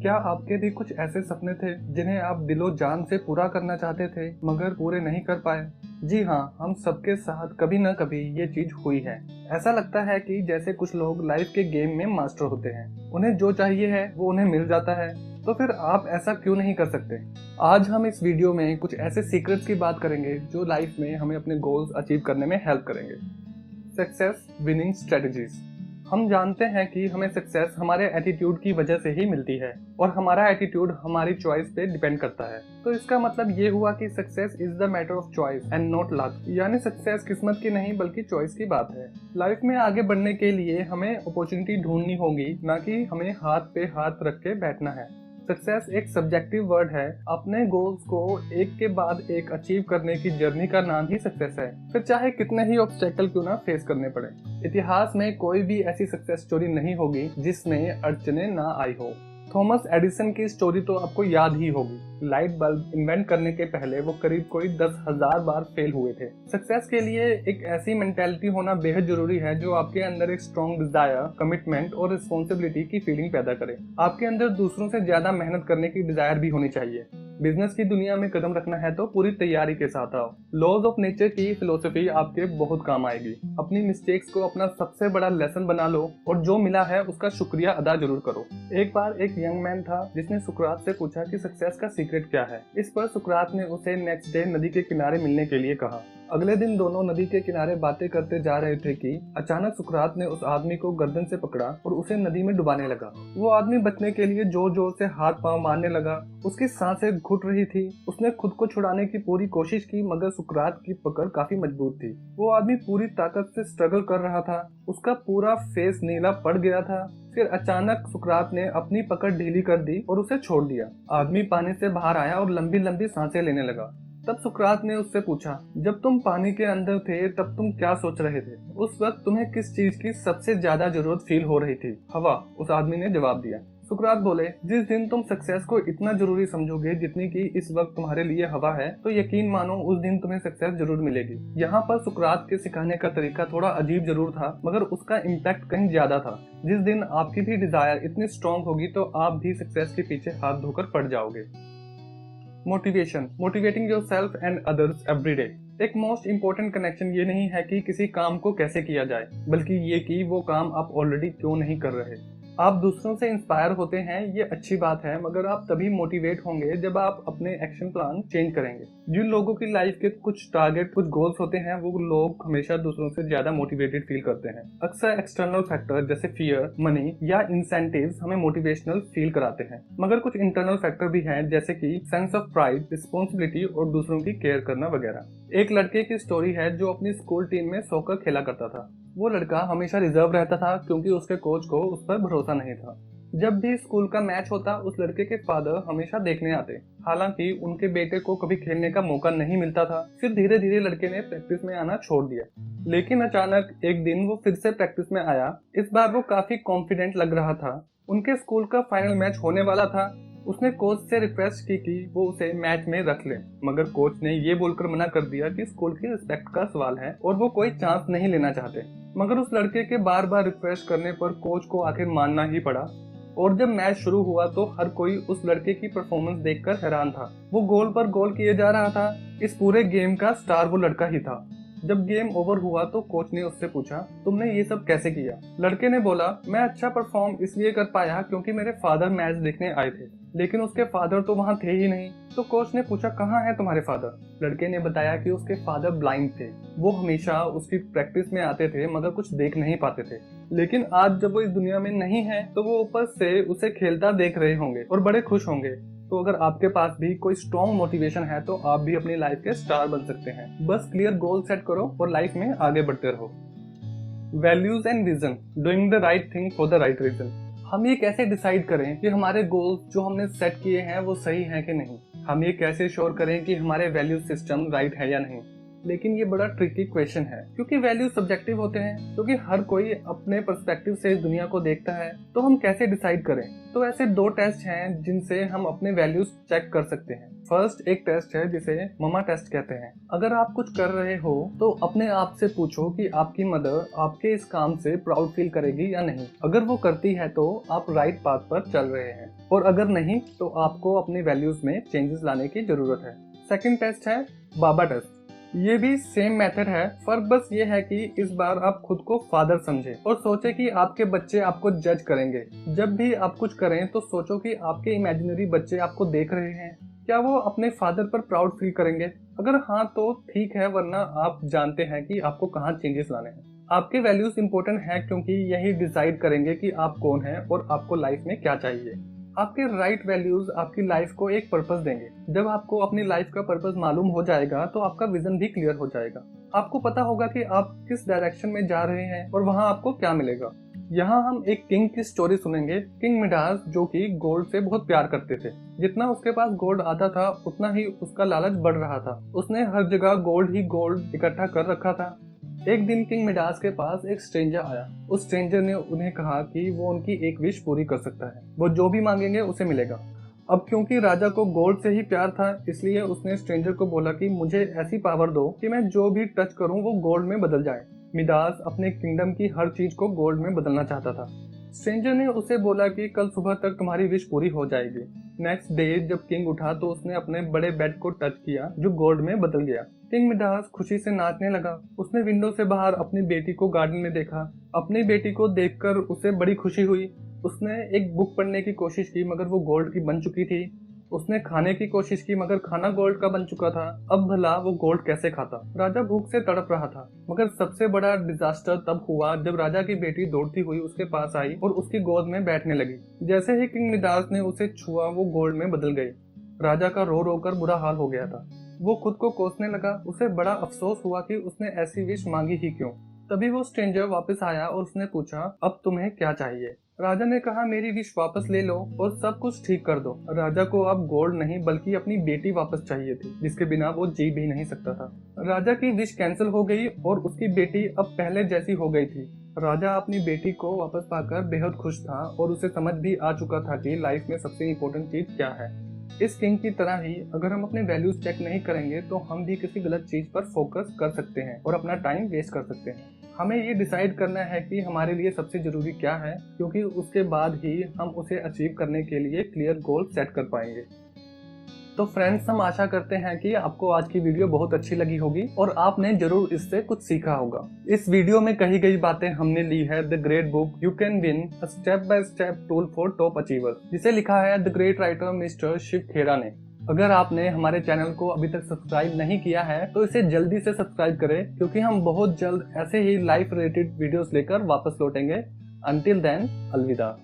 क्या आपके भी कुछ ऐसे सपने थे जिन्हें आप दिलो जान से पूरा करना चाहते थे मगर पूरे नहीं कर पाए? जी हाँ, हम सबके साथ कभी न कभी ये चीज हुई है। ऐसा लगता है कि जैसे कुछ लोग लाइफ के गेम में मास्टर होते हैं, उन्हें जो चाहिए है वो उन्हें मिल जाता है। तो फिर आप ऐसा क्यों नहीं कर सकते? आज हम इस वीडियो में कुछ ऐसे सीक्रेट्स की बात करेंगे जो लाइफ में हमें अपने गोल्स अचीव करने में हेल्प करेंगे। Success winning strategies. हम जानते हैं कि हमें सक्सेस हमारे एटीट्यूड की वजह से ही मिलती है और हमारा एटीट्यूड हमारी चॉइस पे डिपेंड करता है। तो इसका मतलब ये हुआ कि success is the matter of choice and not luck, यानी सक्सेस किस्मत की नहीं बल्कि चॉइस की बात है। लाइफ में आगे बढ़ने के लिए हमें अपॉर्चुनिटी ढूंढनी होगी, ना कि हमें हाथ पे हाथ रख के बैठना है। सक्सेस एक सब्जेक्टिव वर्ड है। अपने गोल्स को एक के बाद एक अचीव करने की जर्नी का नाम ही सक्सेस है, फिर चाहे कितने ही ऑब्स्टेकल क्यों ना फेस करने पड़े। इतिहास में कोई भी ऐसी सक्सेस स्टोरी नहीं होगी जिसमें अड़चने ना आई हो। थॉमस एडिसन की स्टोरी तो आपको याद ही होगी। लाइट बल्ब इन्वेंट करने के पहले वो करीब कोई 10,000 बार फेल हुए थे। सक्सेस के लिए एक ऐसी मेंटेलिटी होना बेहद जरूरी है जो आपके अंदर एक स्ट्रॉन्ग डिजायर, कमिटमेंट और रिस्पॉन्सिबिलिटी की फीलिंग पैदा करे। आपके अंदर दूसरों से ज्यादा मेहनत करने की डिजायर भी होनी चाहिए। बिजनेस की दुनिया में कदम रखना है तो पूरी तैयारी के साथ आओ। लॉज ऑफ नेचर की फिलोसफी आपके बहुत काम आएगी। अपनी मिस्टेक्स को अपना सबसे बड़ा लेसन बना लो और जो मिला है उसका शुक्रिया अदा जरूर करो। एक बार एक यंग मैन था जिसने सुकरात से पूछा कि सक्सेस का सीक्रेट क्या है। इस पर सुकरात ने उसे नेक्स्ट डे नदी के किनारे मिलने के लिए कहा। अगले दिन दोनों नदी के किनारे बातें करते जा रहे थे कि अचानक सुकरात ने उस आदमी को गर्दन से पकड़ा और उसे नदी में डुबाने लगा। वो आदमी बचने के लिए जोर जोर से हाथ पांव मारने लगा। उसकी सांसें घुट रही थी। उसने खुद को छुड़ाने की पूरी कोशिश की मगर सुकरात की पकड़ काफी मजबूत थी। वो आदमी पूरी ताकत से स्ट्रगल कर रहा था। उसका पूरा फेस नीला पड़ गया था। फिर अचानक सुकरात ने अपनी पकड़ ढीली कर दी और उसे छोड़ दिया। आदमी पानी से बाहर आया और लंबी लंबी सांसें लेने लगा। तब सुकरात ने उससे पूछा, जब तुम पानी के अंदर थे तब तुम क्या सोच रहे थे? उस वक्त तुम्हें किस चीज की सबसे ज्यादा जरूरत फील हो रही थी? हवा, उस आदमी ने जवाब दिया। सुकरात बोले, जिस दिन तुम सक्सेस को इतना जरूरी समझोगे जितनी कि इस वक्त तुम्हारे लिए हवा है, तो यकीन मानो उस दिन तुम्हें सक्सेस जरूर मिलेगी। यहाँ पर सुकरात के सिखाने का तरीका थोड़ा अजीब जरूर था मगर उसका इम्पैक्ट कहीं ज्यादा था। जिस दिन आपकी भी डिजायर इतनी स्ट्रांग होगी तो आप भी सक्सेस के पीछे हाथ धोकर पड़ जाओगे। Motivation, motivating yourself and others every day. एक मोस्ट इंपॉर्टेंट कनेक्शन ये नहीं है कि किसी काम को कैसे किया जाए, बल्कि ये कि वो काम आप ऑलरेडी क्यों नहीं कर रहे। आप दूसरों से इंस्पायर होते हैं, ये अच्छी बात है, मगर आप तभी मोटिवेट होंगे जब आप अपने एक्शन प्लान चेंज करेंगे। जिन लोगों की लाइफ के कुछ टारगेट, कुछ गोल्स होते हैं, वो लोग हमेशा दूसरों से ज्यादा मोटिवेटेड फील करते हैं। अक्सर एक्सटर्नल फैक्टर जैसे फियर, मनी या इंसेंटिव्स हमें मोटिवेशनल फील कराते हैं, मगर कुछ इंटरनल फैक्टर भी हैं जैसे कि सेंस ऑफ प्राइड, रिस्पॉन्सिबिलिटी और दूसरों की केयर करना वगैरह। एक लड़के की स्टोरी है जो अपनी स्कूल टीम में सॉकर खेला करता था। वो लड़का हमेशा रिजर्व रहता था क्योंकि उसके कोच को उस पर भरोसा नहीं था। जब भी स्कूल का मैच होता उस लड़के के फादर हमेशा देखने आते। हालांकि उनके बेटे को कभी खेलने का मौका नहीं मिलता था। फिर धीरे धीरे लड़के ने प्रैक्टिस में आना छोड़ दिया, लेकिन अचानक एक दिन वो फिर से प्रैक्टिस में आया। इस बार वो काफी कॉन्फिडेंट लग रहा था। उनके स्कूल का फाइनल मैच होने वाला था। उसने कोच से रिक्वेस्ट की कि वो उसे मैच में रख ले, मगर कोच ने ये बोलकर मना कर दिया कि स्कूल की रिस्पेक्ट का सवाल है और वो कोई चांस नहीं लेना चाहते। मगर उस लड़के के बार बार रिक्वेस्ट करने पर कोच को आखिर मानना ही पड़ा और जब मैच शुरू हुआ तो हर कोई उस लड़के की परफॉर्मेंस देखकर हैरान था। वो गोल पर गोल किए जा रहा था। इस पूरे गेम का स्टार वो लड़का ही था। जब गेम ओवर हुआ तो कोच ने उससे पूछा, तुमने ये सब कैसे किया? लड़के ने बोला, मैं अच्छा परफॉर्म इसलिए कर पाया क्योंकि मेरे फादर मैच देखने आए थे, लेकिन उसके फादर तो वहाँ थे ही नहीं। तो कोच ने पूछा, कहाँ है तुम्हारे फादर? लड़के ने बताया कि उसके फादर ब्लाइंड थे। वो हमेशा उसकी प्रैक्टिस में आते थे मगर कुछ देख नहीं पाते थे। लेकिन आज जब वो इस दुनिया में नहीं है तो वो ऊपर से उसे खेलता देख रहे होंगे और बड़े खुश होंगे। तो अगर आपके पास भी कोई स्ट्रॉन्ग मोटिवेशन है तो आप भी अपनी लाइफ के स्टार बन सकते हैं। बस क्लियर गोल सेट करो और लाइफ में आगे बढ़ते रहो। Values and vision, doing the right thing for the right reason. हम ये कैसे डिसाइड करें कि हमारे गोल्स जो हमने सेट किए हैं वो सही हैं कि नहीं? हम ये कैसे श्योर करें कि हमारे वैल्यू सिस्टम राइट है या नहीं? लेकिन ये बड़ा ट्रिकी क्वेश्चन है क्योंकि वैल्यूज सब्जेक्टिव होते हैं, क्योंकि हर कोई अपने पर्सपेक्टिव से इस दुनिया को देखता है। तो हम कैसे डिसाइड करें? तो ऐसे 2 टेस्ट हैं जिनसे हम अपने वैल्यूज चेक कर सकते हैं। फर्स्ट एक टेस्ट है जिसे ममा टेस्ट कहते हैं। अगर आप कुछ कर रहे हो तो अपने आप से पूछो कि आपकी मदर आपके इस काम से प्राउड फील करेगी या नहीं। अगर वो करती है तो आप राइट पाथ पर चल रहे हैं, और अगर नहीं तो आपको अपनी वैल्यूज में चेंजेस लाने की जरूरत है। सेकंड टेस्ट है बाबा टेस्ट। ये भी सेम मेथड है, फर्क बस ये है कि इस बार आप खुद को फादर समझे और सोचे कि आपके बच्चे आपको जज करेंगे। जब भी आप कुछ करें तो सोचो कि आपके इमेजिनरी बच्चे आपको देख रहे हैं, क्या वो अपने फादर पर प्राउड फील करेंगे? अगर हाँ तो ठीक है, वरना आप जानते हैं कि आपको कहाँ चेंजेस लाने हैं। आपके वैल्यूज इंपॉर्टेंट है क्योंकि यही डिसाइड करेंगे कि आप कौन हैं और आपको लाइफ में क्या चाहिए। आपके राइट वैल्यूज आपकी लाइफ को एक पर्पस देंगे। जब आपको अपनी लाइफ का पर्पस मालूम हो जाएगा तो आपका विजन भी क्लियर हो जाएगा। आपको पता होगा कि आप किस डायरेक्शन में जा रहे हैं और वहाँ आपको क्या मिलेगा। यहाँ हम एक किंग की स्टोरी सुनेंगे। किंग मिडास जो कि गोल्ड से बहुत प्यार करते थे। जितना उसके पास गोल्ड आता था उतना ही उसका लालच बढ़ रहा था। उसने हर जगह गोल्ड ही गोल्ड इकट्ठा कर रखा था। एक दिन किंग मिडास के पास एक स्ट्रेंजर आया। उस स्ट्रेंजर ने उन्हें कहा कि वो उनकी एक विश पूरी कर सकता है, वो जो भी मांगेंगे उसे मिलेगा। अब क्योंकि राजा को गोल्ड से ही प्यार था, इसलिए उसने स्ट्रेंजर को बोला कि मुझे ऐसी पावर दो कि मैं जो भी टच करूं वो गोल्ड में बदल जाए। मिडास अपने किंगडम की हर चीज को गोल्ड में बदलना चाहता था। स्ट्रेंजर ने उसे बोला कि कल सुबह तक तुम्हारी विश पूरी हो जाएगी। नेक्स्ट डे जब किंग उठा तो उसने अपने बड़े बेड को टच किया जो गोल्ड में बदल गया। किंग मिडास खुशी से नाचने लगा। उसने विंडो से बाहर अपनी बेटी को गार्डन में देखा। अपनी बेटी को देखकर उसे बड़ी खुशी हुई। उसने एक बुक पढ़ने की कोशिश की मगर वो गोल्ड की बन चुकी थी। उसने खाने की कोशिश की मगर खाना गोल्ड का बन चुका था। अब भला वो गोल्ड कैसे खाता? राजा भूख से तड़प रहा था। मगर सबसे बड़ा डिजास्टर तब हुआ जब राजा की बेटी दौड़ती हुई उसके पास आई और उसकी गोद में बैठने लगी। जैसे ही किंग मिडास ने उसे छुआ वो गोल्ड में बदल गई। राजा का रो रो कर बुरा हाल हो गया था। वो खुद को कोसने लगा। उसे बड़ा अफसोस हुआ कि उसने ऐसी विश मांगी ही क्यों। तभी वो स्ट्रेंजर वापस आया और उसने पूछा, अब तुम्हें क्या चाहिए? राजा ने कहा, मेरी विश वापस ले लो और सब कुछ ठीक कर दो। राजा को अब गोल्ड नहीं बल्कि अपनी बेटी वापस चाहिए थी, जिसके बिना वो जी भी नहीं सकता था। राजा की विश कैंसिल हो गई और उसकी बेटी अब पहले जैसी हो गई थी। राजा अपनी बेटी को वापस पाकर बेहद खुश था और उसे समझ भी आ चुका था कि लाइफ में सबसे इम्पोर्टेंट चीज क्या है। इस किंग की तरह ही अगर हम अपने वैल्यूज चेक नहीं करेंगे तो हम भी किसी गलत चीज पर फोकस कर सकते हैं और अपना टाइम वेस्ट कर सकते हैं। हमें ये डिसाइड करना है कि हमारे लिए सबसे जरूरी क्या है, क्योंकि उसके बाद ही हम उसे अचीव करने के लिए क्लियर गोल सेट कर पाएंगे। तो फ्रेंड्स, हम आशा करते हैं कि आपको आज की वीडियो बहुत अच्छी लगी होगी और आपने जरूर इससे कुछ सीखा होगा। इस वीडियो में कही गई बातें हमने ली है the great book you can win a step by step tool for top achiever, जिसे लिखा है the great writer mister Shiv Khera ने। अगर आपने हमारे चैनल को अभी तक सब्सक्राइब नहीं किया है तो इसे जल्दी से सब्सक्राइब करें, क्योंकि हम बहुत जल्द ऐसे ही लाइफ रिलेटेड वीडियोस लेकर वापस लौटेंगे। अंटिल देन, अलविदा।